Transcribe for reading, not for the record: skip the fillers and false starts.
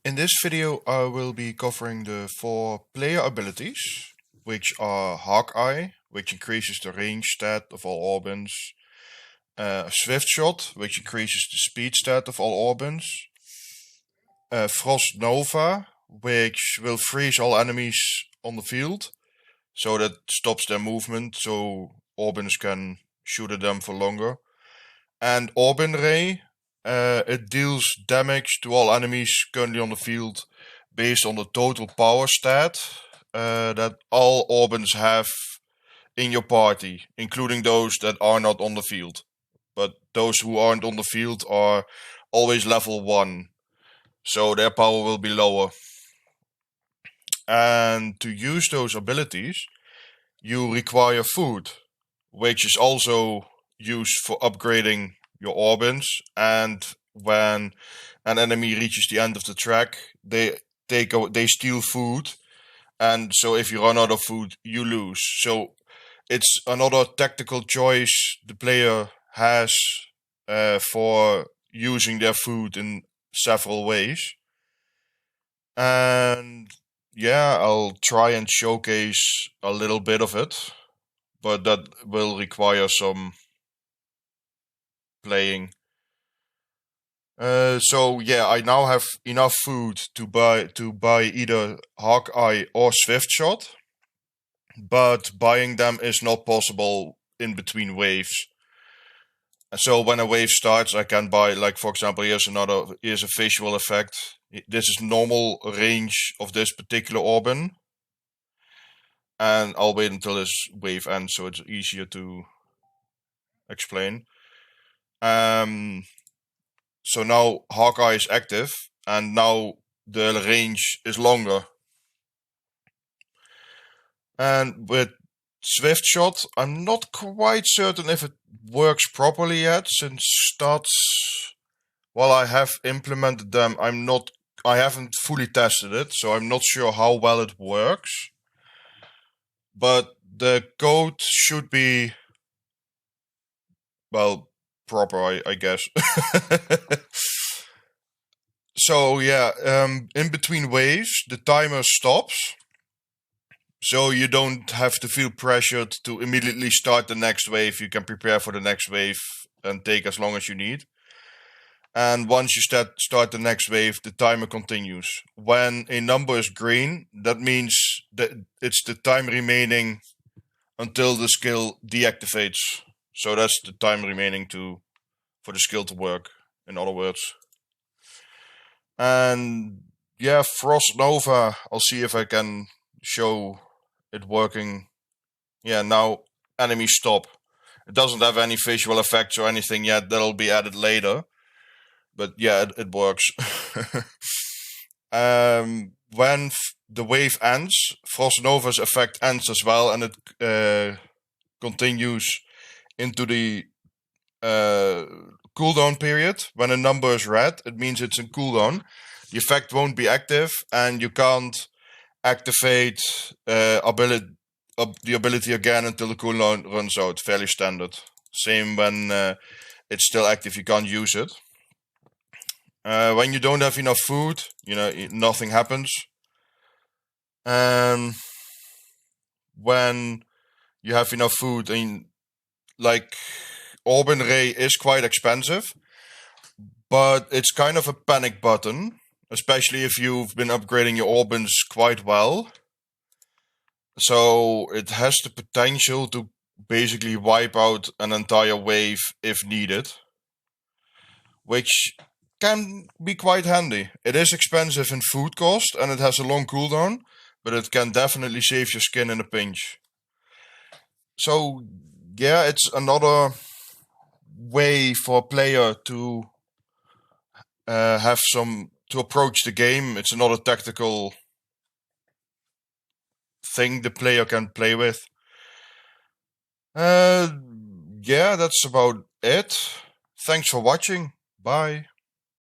In this video I will be covering the 4 player abilities, which are Hawkeye, which increases the range stat of all Orbins, Swift Shot, which increases the speed stat of all Orbins, Frost Nova, which will freeze all enemies on the field, so that stops their movement, so Orbins can shoot at them for longer, and Orbin Ray. It deals damage to all enemies currently on the field based on the total power stat that all Orbins have in your party, including those that are not on the field. But those who aren't on the field are always level 1, so their power will be lower. And to use those abilities, you require food, which is also used for upgrading your Orbins, and when an enemy reaches the end of the track, they steal food, and so if you run out of food, you lose. So it's another tactical choice the player has for using their food in several ways. And yeah, I'll try and showcase a little bit of it, but that will require some playing. So yeah, I now have enough food to buy either Hawkeye or Swift Shot, but buying them is not possible in between waves. So when a wave starts, I can buy, like for example, here's a visual effect. This is normal range of this particular Orbin, and I'll wait until this wave ends so it's easier to explain. So now Hawkeye is active, and now the range is longer. And with Swift Shot, I'm not quite certain if it works properly yet, since stats, while I have implemented them, I haven't fully tested it, so I'm not sure how well it works. But the code should be, well, proper, I guess. So yeah, in between waves, the timer stops, so you don't have to feel pressured to immediately start the next wave. You can prepare for the next wave and take as long as you need. And once you start the next wave, the timer continues. When a number is green, that means that it's the time remaining until the skill deactivates. So that's the time remaining for the skill to work, in other words. And yeah, Frost Nova, I'll see if I can show it working. Yeah, now enemies stop. It doesn't have any visual effects or anything yet, that'll be added later. But yeah, it works. When the wave ends, Frost Nova's effect ends as well, and it continues into the cooldown period. When a number is red, it means it's in cooldown. The effect won't be active, and you can't activate the ability again until the cooldown runs out. Fairly standard. Same when it's still active, you can't use it. When you don't have enough food, nothing happens. And when you have enough food, and like Orbin Ray is quite expensive, but it's kind of a panic button, especially if you've been upgrading your Orbins quite well. So it has the potential to basically wipe out an entire wave if needed, which can be quite handy. It is expensive in food cost, and it has a long cooldown, but it can definitely save your skin in a pinch. So yeah, it's another way for a player to to approach the game. It's another tactical thing the player can play with. Yeah, that's about it. Thanks for watching. Bye.